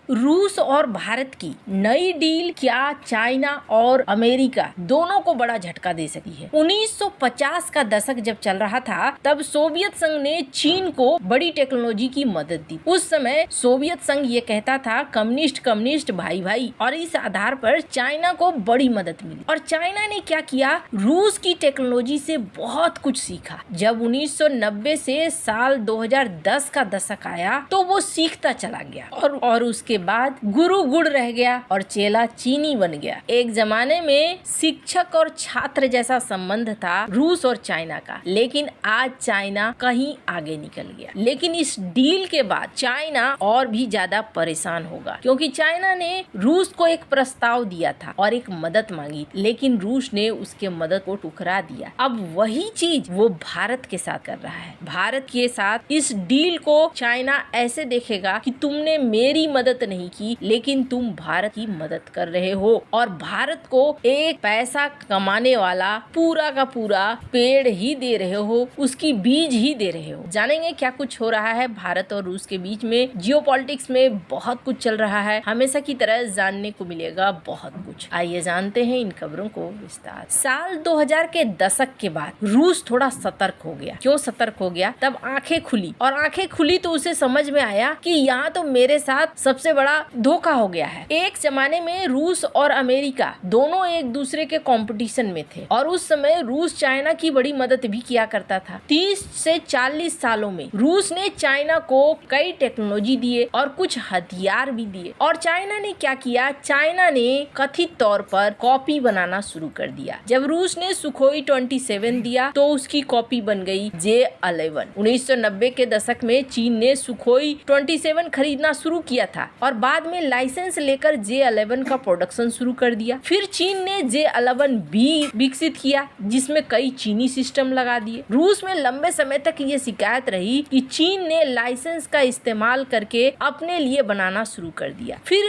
रूस और भारत की नई डील क्या चाइना और अमेरिका दोनों को बड़ा झटका दे सकती है। 1950 का दशक जब चल रहा था तब सोवियत संघ ने चीन को बड़ी टेक्नोलॉजी की मदद दी। उस समय सोवियत संघ ये कहता था कम्युनिस्ट कम्युनिस्ट भाई भाई, और इस आधार पर चाइना को बड़ी मदद मिली। और चाइना ने क्या किया, रूस की टेक्नोलॉजी से बहुत कुछ सीखा। जब 1990 से साल 2010 का दशक आया तो वो सीखता चला गया और उसके बाद गुरु गुड़ रह गया और चेला चीनी बन गया। एक जमाने में शिक्षक और छात्र जैसा संबंध था रूस और चाइना का, लेकिन आज चाइना कहीं आगे निकल गया। लेकिन इस डील के बाद चाइना और भी ज्यादा परेशान होगा, क्योंकि चाइना ने रूस को एक प्रस्ताव दिया था और एक मदद मांगी, लेकिन रूस ने उसके मदद को ठुकरा दिया। अब वही चीज वो भारत के साथ कर रहा है। भारत के साथ इस डील को चाइना ऐसे देखेगा कि तुमने मेरी मदद नहीं की, लेकिन तुम भारत की मदद कर रहे हो और भारत को एक पैसा कमाने वाला पूरा का पूरा पेड़ ही दे रहे हो, उसकी बीज ही दे रहे हो। जानेंगे क्या कुछ हो रहा है भारत और रूस के बीच में। जियोपॉलिटिक्स में बहुत कुछ चल रहा है, हमेशा की तरह जानने को मिलेगा बहुत कुछ। आइए जानते हैं इन खबरों को विस्तार। साल 2000 के दशक के बाद रूस थोड़ा सतर्क हो गया। क्यों सतर्क हो गया? तब आंखें खुली, और आंखें खुली तो उसे समझ में आया कि यहाँ तो मेरे साथ सबसे बड़ा धोखा हो गया है। एक जमाने में रूस और अमेरिका दोनों एक दूसरे के कंपटीशन में थे और उस समय रूस चाइना की बड़ी मदद भी किया करता था। 30 से 40 सालों में रूस ने चाइना को कई टेक्नोलॉजी दिए और कुछ हथियार भी दिए। और चाइना ने क्या किया, चाइना ने कथित तौर पर कॉपी बनाना शुरू कर दिया। जब रूस ने सुखोई 27 दिया तो उसकी कॉपी बन गई J-11। 1990 के दशक में चीन ने सुखोई 27 खरीदना शुरू किया था और बाद में लाइसेंस लेकर J-11 का प्रोडक्शन शुरू कर दिया। फिर चीन ने J-11B विकसित किया, जिसमें कई चीनी सिस्टम लगा दिए। रूस में लंबे समय तक ये शिकायत रही कि चीन ने लाइसेंस का इस्तेमाल करके अपने लिए बनाना शुरू कर दिया। फिर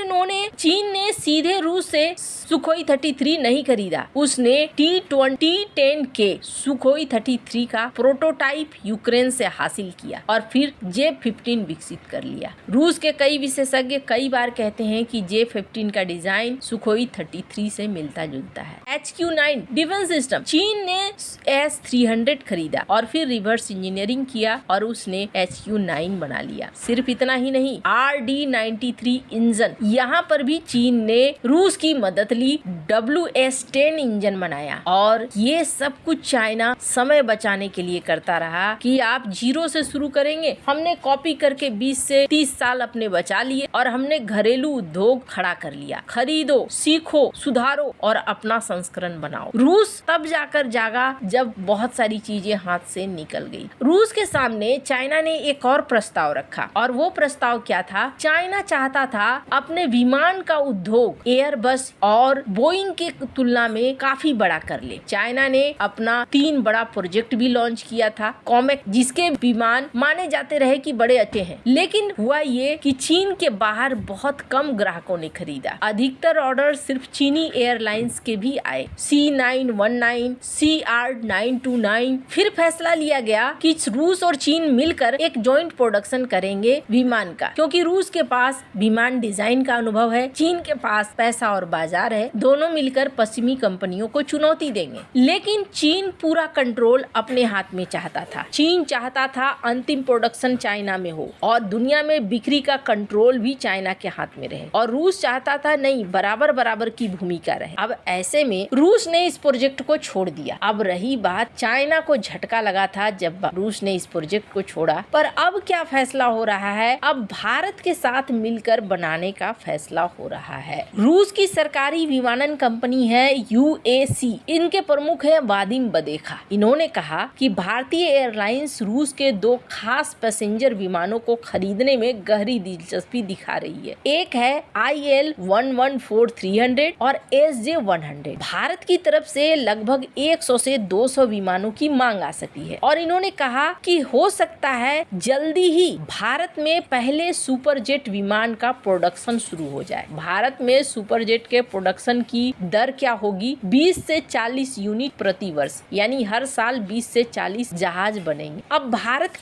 चीन ने सीधे रूस से सुखोई 33 नहीं खरीदा, उसने T-2010K सुखोई 33 का प्रोटोटाइप यूक्रेन से हासिल किया और फिर J-15 विकसित कर लिया। रूस के कई विशेषज्ञ कई बार कहते हैं कि J-15 का डिजाइन सुखोई 33 से मिलता जुलता है। HQ-9 डिफेंस सिस्टम, चीन ने S-300 खरीदा और फिर रिवर्स इंजीनियरिंग किया और उसने HQ-9 बना लिया। सिर्फ इतना ही नहीं, RD-93 इंजन, यहाँ पर भी चीन ने रूस की मदद ली, WS-10 इंजन बनाया। और ये सब कुछ चाइना समय बचाने के लिए करता रहा कि आप जीरो से शुरू करेंगे, हमने कॉपी करके 20 से 30 साल अपने बचा लिए और हमने घरेलू उद्योग खड़ा कर लिया। खरीदो, सीखो, सुधारो और अपना संस्करण बनाओ। रूस तब जाकर जागा जब बहुत सारी चीजें हाथ से निकल गई। रूस के सामने चाइना ने एक और प्रस्ताव रखा, और वो प्रस्ताव क्या था, चाइना चाहता था अपने विमान का उद्योग एयरबस और बोइंग के तुलना में काफी बड़ा कर ले। चाइना ने अपना 3 बड़ा प्रोजेक्ट भी लॉन्च किया था, कॉमेक, जिसके विमान माने जाते रहे कि बड़े अच्छे हैं, लेकिन हुआ ये कि चीन के बाहर बहुत कम ग्राहकों ने खरीदा। अधिकतर ऑर्डर सिर्फ चीनी एयरलाइंस के भी आए, C919, CR929। फिर फैसला लिया गया कि रूस और चीन मिलकर एक जॉइंट प्रोडक्शन करेंगे विमान का, क्योंकि रूस के पास विमान डिजाइन का अनुभव है, चीन के पास पैसा और बाजार है, दोनों मिलकर पश्चिमी कंपनियों को चुनौती देंगे। लेकिन चीन पूरा कंट्रोल अपने हाथ में चाहता था। चीन चाहता था अंतिम प्रोडक्शन चाइना में हो और दुनिया में बिक्री का कंट्रोल भी चाइना के हाथ में रहे, और रूस चाहता था नहीं, बराबर बराबर की भूमिका रहे। अब ऐसे में रूस ने इस प्रोजेक्ट को छोड़ दिया। अब रही बात, चाइना को झटका लगा था जब रूस ने इस प्रोजेक्ट को छोड़ा, पर अब क्या फैसला हो रहा है, अब भारत के साथ मिलकर बनाने का फैसला हो रहा है। रूस की सरकारी विमानन कंपनी है UAC, इनके प्रमुख है वादिम बदेखा। इन्होंने कहा कि भारतीय एयरलाइंस रूस के 2 खास पैसेंजर विमानों को खरीदने में गहरी दिलचस्पी दिखा रही है। एक है IL-114300 और SJ-100। भारत की तरफ से लगभग 100 से 200 विमानों की मांग आ सकती है, और इन्होंने कहा कि हो सकता है जल्दी ही भारत में पहले सुपरजेट विमान का प्रोडक्शन शुरू हो जाए। भारत में सुपरजेट के प्रोडक्शन की दर क्या होगी, 20 से 40 यूनिट प्रति वर्ष, यानी हर साल 20 से 40 जहाज बनेंगे। अब भारत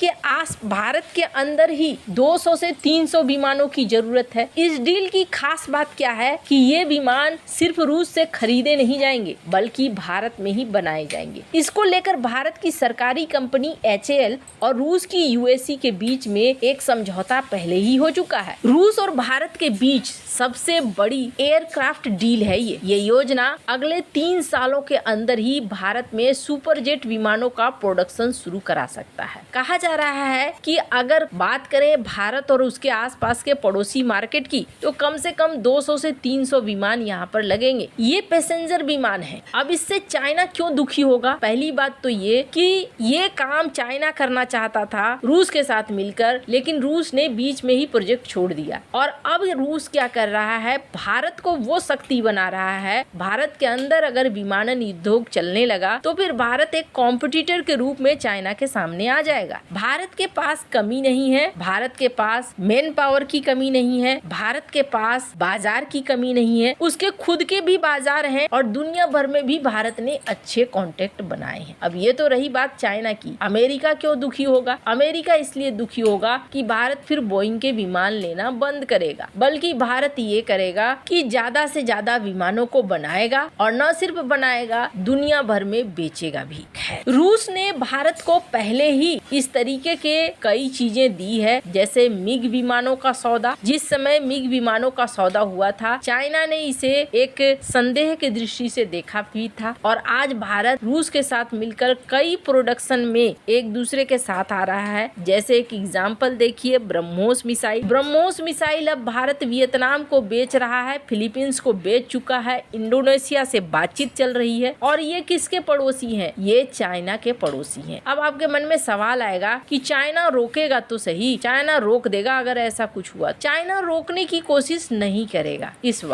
के अंदर ही 200 से 300 विमानों की जरूरत जरूरत है। इस डील की खास बात क्या है कि ये विमान सिर्फ रूस से खरीदे नहीं जाएंगे बल्कि भारत में ही बनाए जाएंगे। इसको लेकर भारत की सरकारी कंपनी HAL और रूस की UAC के बीच में एक समझौता पहले ही हो चुका है। रूस और भारत के बीच सबसे बड़ी एयरक्राफ्ट डील है ये योजना अगले 3 सालों के अंदर ही भारत में सुपरजेट विमानों का प्रोडक्शन शुरू करा सकता है। कहा जा रहा है कि अगर बात करें भारत और उसके आसपास के पड़ोसी मार्केट की तो कम से कम 200 से 300 विमान यहाँ पर लगेंगे। ये पैसेंजर विमान है। अब इससे चाइना क्यों दुखी होगा? पहली बात तो ये कि ये काम चाइना करना चाहता था रूस के साथ मिलकर, लेकिन रूस ने बीच में ही प्रोजेक्ट छोड़ दिया और अब रूस क्या कर रहा है, भारत को वो शक्ति बना रहा है। भारत के अंदर अगर विमानन उद्योग चलने लगा तो फिर भारत एक कॉम्पिटिटर के रूप में चाइना के सामने आ जाएगा। भारत के पास कमी नहीं है, भारत के पास मैन पावर की कमी नहीं है, भारत के पास बाजार की कमी नहीं है, उसके खुद के भी बाजार हैं और दुनिया भर में भी भारत ने अच्छे कॉन्टेक्ट बनाए हैं। अब ये तो रही बात चाइना की। अमेरिका क्यों दुखी होगा? अमेरिका इसलिए दुखी होगा कि भारत फिर बोइंग के विमान लेना बंद करेगा, बल्कि भारत ये करेगा कि ज्यादा से ज्यादा विमानों को बनाएगा और न सिर्फ बनाएगा, दुनिया भर में बेचेगा भी। रूस ने भारत को पहले ही इस तरीके के कई चीजें दी है, जैसे मिग विमानों का सौदा। जिस समय मिग विमानों का सौदा हुआ था, चाइना ने इसे एक संदेह की दृष्टि से देखा भी था और आज भारत रूस के साथ मिलकर कई प्रोडक्शन में एक दूसरे के साथ आ रहा है। जैसे एक एग्जाम्पल देखिए, ब्रह्मोस मिसाइल अब भारत वियतनाम को बेच रहा है, फिलीपींस को बेच चुका है, इंडोनेशिया से बातचीत चल रही है और ये किसके पड़ोसी हैं? ये चाइना के पड़ोसी हैं। अब आपके मन में सवाल आएगा कि चाइना रोकेगा तो सही, चाइना रोक देगा अगर ऐसा कुछ हुआ। चाइना रोकने की कोशिश नहीं करेगा। इस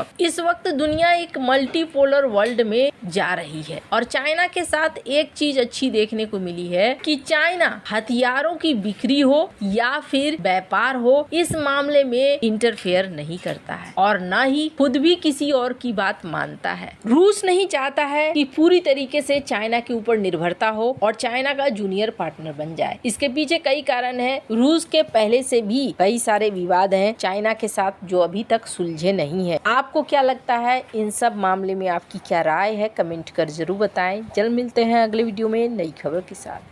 वक्त दुनिया एक मल्टीपोलर वर्ल्ड में जा रही है और चाइना के साथ एक चीज अच्छी देखने को मिली है कि चाइना हथियारों की बिक्री हो या फिर व्यापार हो, इस मामले में इंटरफेयर नहीं करता है और न ही खुद भी किसी और की बात मानता है। रूस नहीं चाहता है कि पूरी तरीके से चाइना के ऊपर निर्भरता हो और चाइना का जूनियर पार्टनर बन जाए। इसके पीछे कई कारण है। रूस के पहले से भी कई सारे विवाद हैं चाइना के साथ जो अभी तक सुलझे नहीं है। आपको क्या लगता है इन सब मामले में? आपकी क्या राय है? कमेंट कर जरूर बताएं। जल्द मिलते हैं अगले वीडियो में नई खबर के साथ।